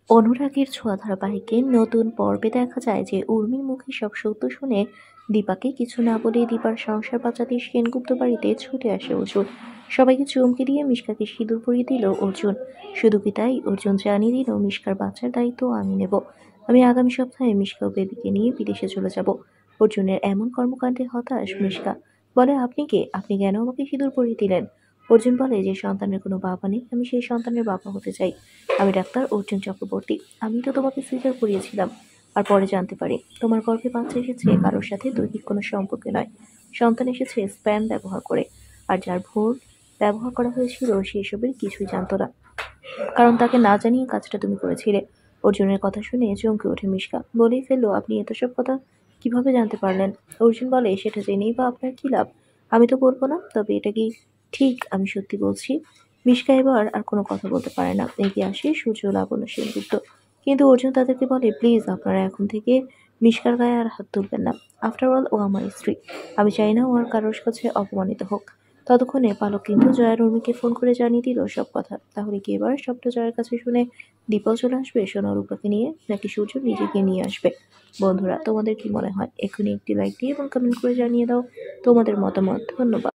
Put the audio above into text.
অনুরাগের ছোঁয়া ধারাবাহিকের নতুন পর্বে দেখা যায় যে উর্মির মুখে সব সত্য শুনে দীপাকে কিছু না বলে দীপার সংসার বাঁচাতে সেনগুপ্ত বাড়িতে ছুটে আসে অর্জুন। সবাইকে চমকে দিয়ে মিশকাকে সিঁদুর পরিয়ে দিল অর্জুন। শুধু কি তাই, অর্জুন জানিয়ে দিল মিশকার বাচ্চার দায়িত্ব আমি নেব। আমি আগামী সপ্তাহে মিশকা ও বেবিকে নিয়ে বিদেশে চলে যাব। অর্জুনের এমন কর্মকাণ্ডে হতাশ মিশকা। বলে, আপনি কে? আপনি কেন আমাকে সিঁদুর পরিয়ে দিলেন? অর্জুন বলে যে সন্তানের কোনো বাবা নেই, আমি সেই সন্তানের বাবা হতে চাই। আমি ডাক্তার অর্জুন চক্রবর্তী। আমি তো তোমাকে সিজার করিয়েছিলাম। আর পরে জানতে পারি তোমার গর্ভে বাচ্চা এসেছে কারোর সাথে দৈহিক কোনো সম্পর্কে নয়, সন্তান এসেছে স্প্যাম ব্যবহার করে। আর যার ভ্রূণ ব্যবহার করা হয়েছিল সে এসবের কিছুই জানতো না, কারণ তাকে না জানিয়ে কাজটা তুমি করেছিলে। অর্জুনের কথা শুনে চমকে ওঠে মিশকা। বলেই ফেললো, আপনি এত সব কথা কিভাবে জানতে পারলেন? অর্জুন বলে, সেটা জেনেই বা আপনার কি লাভ? আমি তো বলবো না, তবে এটা কি ঠিক আমি সত্যি বলছি? মিশকা এবার আর কোনো কথা বলতে পারে না। এগিয়ে আসে সূর্য, লাবণ্য, সেনগুপ্ত। কিন্তু অর্জুন তাদেরকে বলে, প্লিজ আপনারা এখন থেকে মিশকার গায়ে আর হাত তুলবেন না। আফটার অল ও আমার স্ত্রী। আমি চাই না ও আর কারোর কাছে অপমানিত হোক। ততক্ষণে পালক কিন্তু জয়ার উর্মিকে ফোন করে জানিয়ে দিল সব কথা। তাহলে কি এবার সবটা জয়ের কাছে শুনে দীপাও চলে আসবে সোনা রূপাকে নিয়ে, নাকি সূর্য নিজেকে নিয়ে আসবে? বন্ধুরা, তোমাদের কি মনে হয়? এক্ষুনি একটি লাইক দিয়ে এবং কমেন্ট করে জানিয়ে দাও তোমাদের মতামত। ধন্যবাদ।